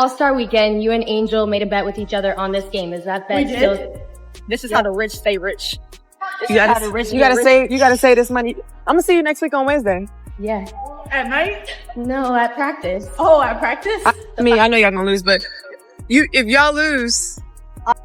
All-Star Weekend, you and Angel made a bet with each other on this game. Is that bet still? This is how the rich stay rich. You gotta say this money. I'm gonna see you next week on Wednesday. Yeah. At night? No, at practice. Oh, at practice? I know y'all gonna lose, but if y'all lose.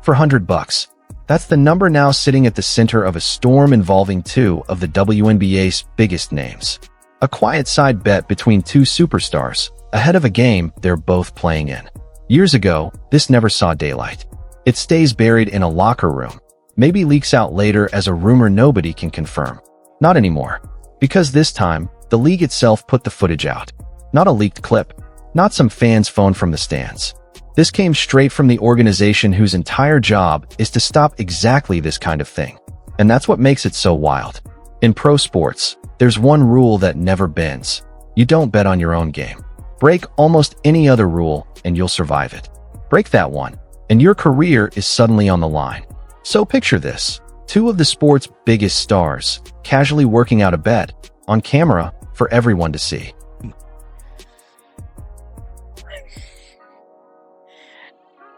For $100. That's the number now sitting at the center of a storm involving two of the WNBA's biggest names. A quiet side bet between two superstars, ahead of a game they're both playing in. Years ago, this never saw daylight. It stays buried in a locker room, maybe leaks out later as a rumor nobody can confirm. Not anymore. Because this time, the league itself put the footage out. Not a leaked clip, not some fan's phone from the stands. This came straight from the organization whose entire job is to stop exactly this kind of thing. And that's what makes it so wild. In pro sports, there's one rule that never bends. You don't bet on your own game. Break almost any other rule and you'll survive it. Break that one, and your career is suddenly on the line. So picture this. Two of the sport's biggest stars, casually working out a bet, on camera, for everyone to see.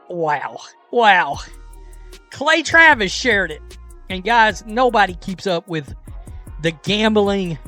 Wow. Clay Travis shared it. And guys, nobody keeps up with the gambling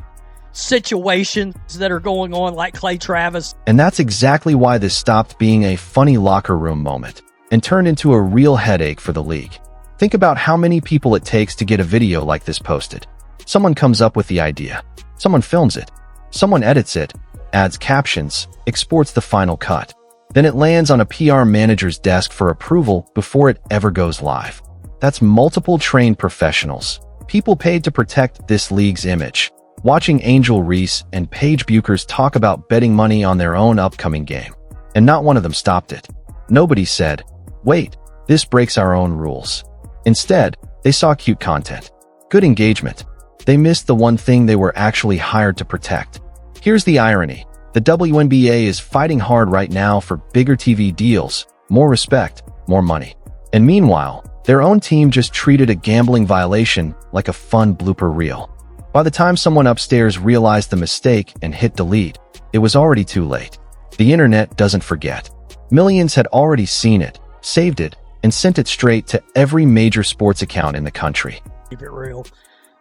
situations that are going on like Clay Travis. And that's exactly why this stopped being a funny locker room moment and turned into a real headache for the league. Think about how many people it takes to get a video like this posted. Someone comes up with the idea. Someone films it. Someone edits it, adds captions, exports the final cut. Then it lands on a PR manager's desk for approval before it ever goes live. That's multiple trained professionals, people paid to protect this league's image. Watching Angel Reese and Paige Bueckers talk about betting money on their own upcoming game. And not one of them stopped it. Nobody said, wait, this breaks our own rules. Instead, they saw cute content. Good engagement. They missed the one thing they were actually hired to protect. Here's the irony. The WNBA is fighting hard right now for bigger TV deals, more respect, more money. And meanwhile, their own team just treated a gambling violation like a fun blooper reel. By the time someone upstairs realized the mistake and hit delete, it was already too late. The internet doesn't forget. Millions had already seen it, saved it, and sent it straight to every major sports account in the country. Keep it real.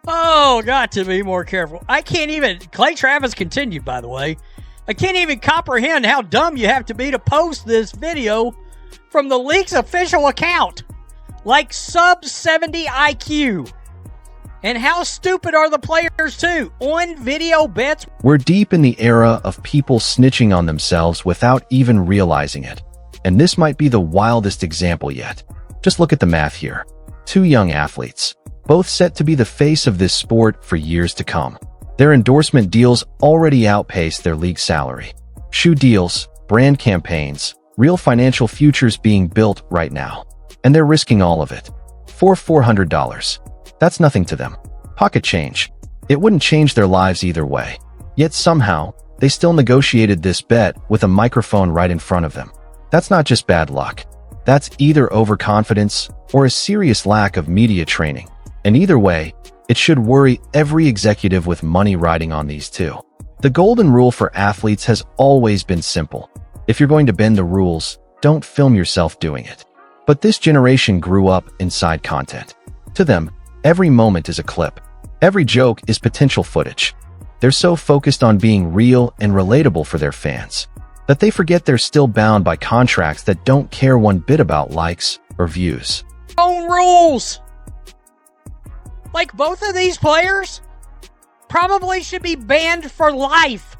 Oh, got to be more careful. I can't even... Clay Travis continued, by the way. I can't even comprehend how dumb you have to be to post this video from the league's official account. Like sub 70 IQ. And how stupid are the players too? On video bets. We're deep in the era of people snitching on themselves without even realizing it. And this might be the wildest example yet. Just look at the math here. Two young athletes, both set to be the face of this sport for years to come. Their endorsement deals already outpace their league salary. Shoe deals, brand campaigns, real financial futures being built right now. And they're risking all of it. For $400. That's nothing to them. Pocket change. It wouldn't change their lives either way. Yet somehow, they still negotiated this bet with a microphone right in front of them. That's not just bad luck. That's either overconfidence or a serious lack of media training. And either way, it should worry every executive with money riding on these two. The golden rule for athletes has always been simple. If you're going to bend the rules, don't film yourself doing it. But this generation grew up inside content. To them, every moment is a clip. Every joke is potential footage. They're so focused on being real and relatable for their fans that they forget they're still bound by contracts that don't care one bit about likes or views. Own rules! Like both of these players probably should be banned for life.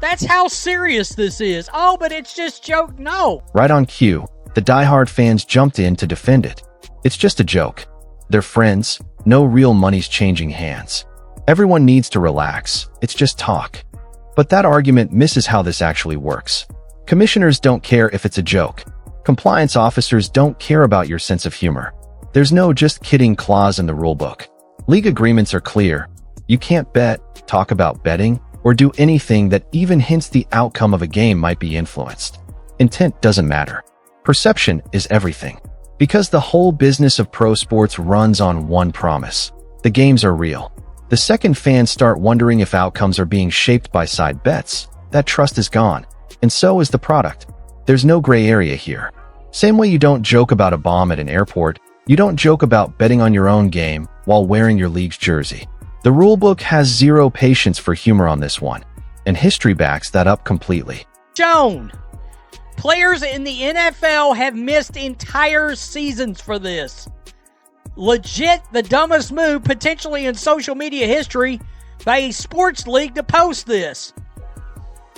That's how serious this is. Oh, but it's just joke. No. Right on cue, the diehard fans jumped in to defend it. It's just a joke. They're friends. No real money's changing hands. Everyone needs to relax. It's just talk. But that argument misses how this actually works. Commissioners don't care if it's a joke. Compliance officers don't care about your sense of humor. There's no just kidding clause in the rulebook. League agreements are clear. You can't bet, talk about betting, or do anything that even hints the outcome of a game might be influenced. Intent doesn't matter. Perception is everything. Because the whole business of pro sports runs on one promise. The games are real. The second fans start wondering if outcomes are being shaped by side bets, that trust is gone. And so is the product. There's no gray area here. Same way you don't joke about a bomb at an airport, you don't joke about betting on your own game while wearing your league's jersey. The rulebook has zero patience for humor on this one, and history backs that up completely. Shown. Players in the NFL have missed entire seasons for this. Legit the dumbest move potentially in social media history by a sports league to post this.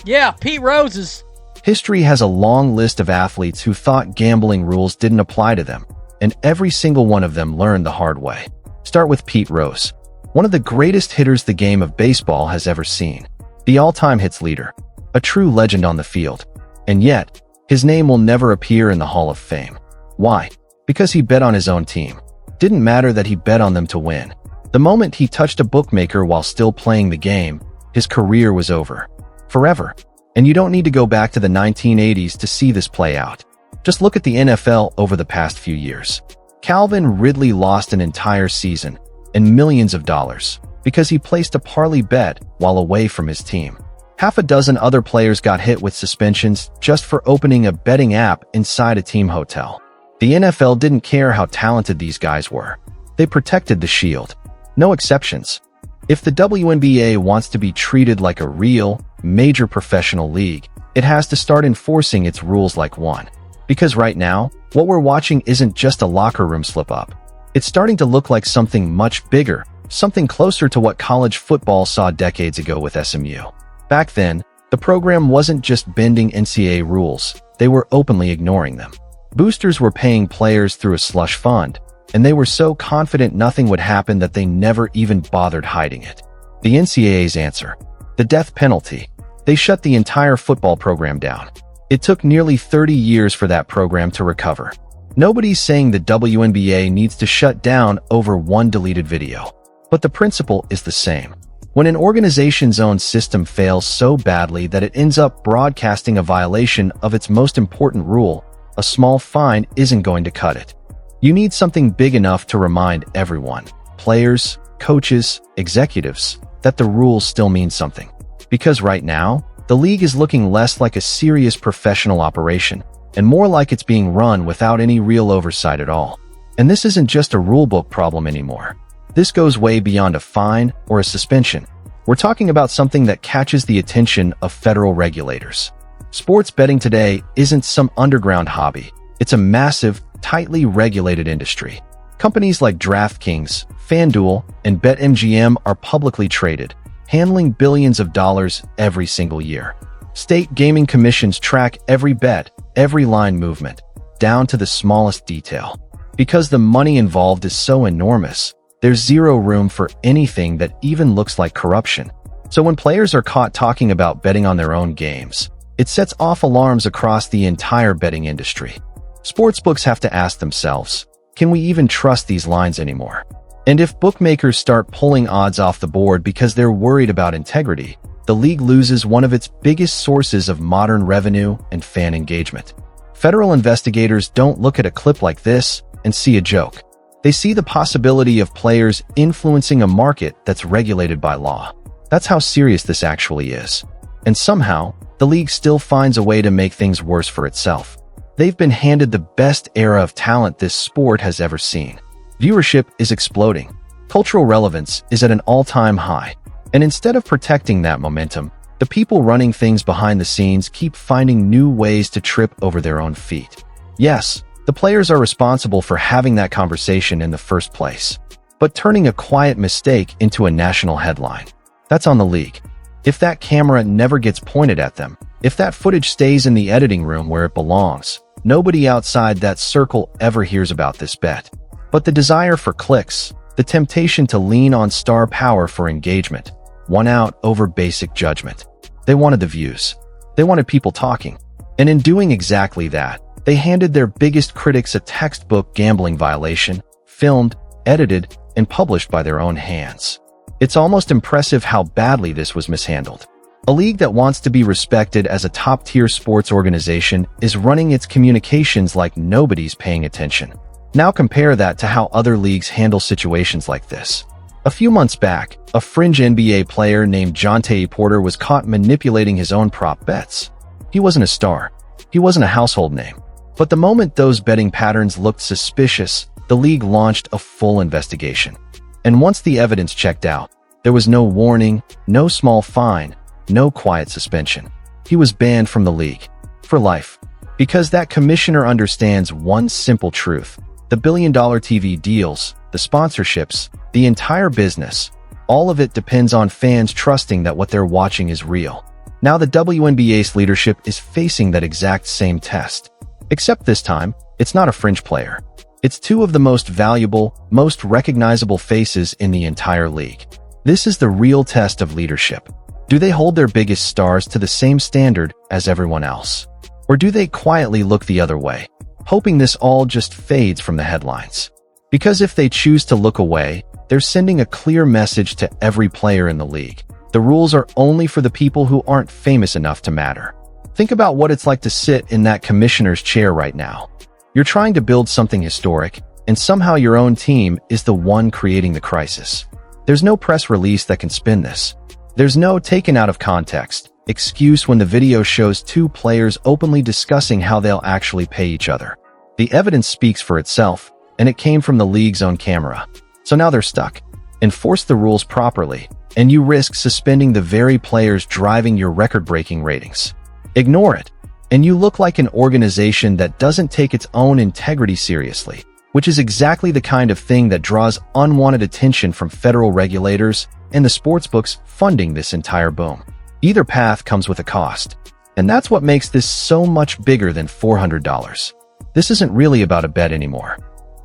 Yeah, Pete Rose is... History has a long list of athletes who thought gambling rules didn't apply to them, and every single one of them learned the hard way. Start with Pete Rose, one of the greatest hitters the game of baseball has ever seen. The all-time hits leader, a true legend on the field. And yet, his name will never appear in the Hall of Fame. Why? Because he bet on his own team. Didn't matter that he bet on them to win. The moment he touched a bookmaker while still playing the game, his career was over. Forever. And you don't need to go back to the 1980s to see this play out. Just look at the NFL over the past few years. Calvin Ridley lost an entire season and millions of dollars because he placed a parlay bet while away from his team. Half a dozen other players got hit with suspensions just for opening a betting app inside a team hotel. The NFL didn't care how talented these guys were. They protected the shield. No exceptions. If the WNBA wants to be treated like a real, major professional league, it has to start enforcing its rules like one. Because right now, what we're watching isn't just a locker room slip-up. It's starting to look like something much bigger, something closer to what college football saw decades ago with SMU. Back then, the program wasn't just bending NCAA rules, they were openly ignoring them. Boosters were paying players through a slush fund, and they were so confident nothing would happen that they never even bothered hiding it. The NCAA's answer: the death penalty. They shut the entire football program down. It took nearly 30 years for that program to recover. Nobody's saying the WNBA needs to shut down over one deleted video. But the principle is the same. When an organization's own system fails so badly that it ends up broadcasting a violation of its most important rule, a small fine isn't going to cut it. You need something big enough to remind everyone, players, coaches, executives, that the rules still mean something. Because right now, the league is looking less like a serious professional operation and more like it's being run without any real oversight at all. And this isn't just a rulebook problem anymore. This goes way beyond a fine or a suspension. We're talking about something that catches the attention of federal regulators. Sports betting today isn't some underground hobby. It's a massive, tightly regulated industry. Companies like DraftKings, FanDuel, and BetMGM are publicly traded, handling billions of dollars every single year. State gaming commissions track every bet, every line movement, down to the smallest detail. Because the money involved is so enormous, there's zero room for anything that even looks like corruption. So when players are caught talking about betting on their own games, it sets off alarms across the entire betting industry. Sportsbooks have to ask themselves, can we even trust these lines anymore? And if bookmakers start pulling odds off the board because they're worried about integrity, the league loses one of its biggest sources of modern revenue and fan engagement. Federal investigators don't look at a clip like this and see a joke. They see the possibility of players influencing a market that's regulated by law. That's how serious this actually is. And somehow, the league still finds a way to make things worse for itself. They've been handed the best era of talent this sport has ever seen. Viewership is exploding. Cultural relevance is at an all-time high. And instead of protecting that momentum, the people running things behind the scenes keep finding new ways to trip over their own feet. Yes, the players are responsible for having that conversation in the first place. But turning a quiet mistake into a national headline, that's on the league. If that camera never gets pointed at them, if that footage stays in the editing room where it belongs, nobody outside that circle ever hears about this bet. But the desire for clicks, the temptation to lean on star power for engagement, won out over basic judgment. They wanted the views. They wanted people talking. And in doing exactly that, they handed their biggest critics a textbook gambling violation, filmed, edited, and published by their own hands. It's almost impressive how badly this was mishandled. A league that wants to be respected as a top-tier sports organization is running its communications like nobody's paying attention. Now compare that to how other leagues handle situations like this. A few months back, a fringe NBA player named Jonte Porter was caught manipulating his own prop bets. He wasn't a star. He He wasn't a household name. But the moment those betting patterns looked suspicious, the league launched a full investigation. And once the evidence checked out, there was no warning, no small fine, no quiet suspension. He was banned from the league. For life. Because that commissioner understands one simple truth. The billion-dollar TV deals, the sponsorships, the entire business, all of it depends on fans trusting that what they're watching is real. Now the WNBA's leadership is facing that exact same test. Except this time, it's not a fringe player. It's two of the most valuable, most recognizable faces in the entire league. This is the real test of leadership. Do they hold their biggest stars to the same standard as everyone else? Or do they quietly look the other way, hoping this all just fades from the headlines? Because if they choose to look away, they're sending a clear message to every player in the league. The rules are only for the people who aren't famous enough to matter. Think about what it's like to sit in that commissioner's chair right now. You're trying to build something historic, and somehow your own team is the one creating the crisis. There's no press release that can spin this. There's no taken out of context excuse when the video shows two players openly discussing how they'll actually pay each other. The evidence speaks for itself, and it came from the league's own camera. So now they're stuck. Enforce the rules properly, and you risk suspending the very players driving your record-breaking ratings. Ignore it, and you look like an organization that doesn't take its own integrity seriously, which is exactly the kind of thing that draws unwanted attention from federal regulators and the sportsbooks funding this entire boom. Either path comes with a cost, and that's what makes this so much bigger than $400. This isn't really about a bet anymore.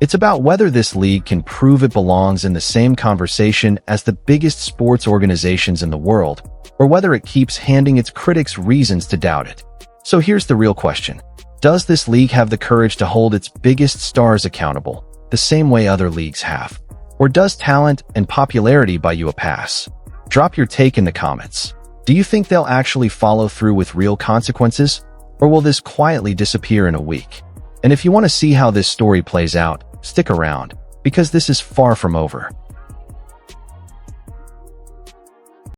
It's about whether this league can prove it belongs in the same conversation as the biggest sports organizations in the world, or whether it keeps handing its critics reasons to doubt it. So here's the real question. Does this league have the courage to hold its biggest stars accountable, the same way other leagues have? Or does talent and popularity buy you a pass? Drop your take in the comments. Do you think they'll actually follow through with real consequences? Or will this quietly disappear in a week? And if you want to see how this story plays out, stick around, because this is far from over.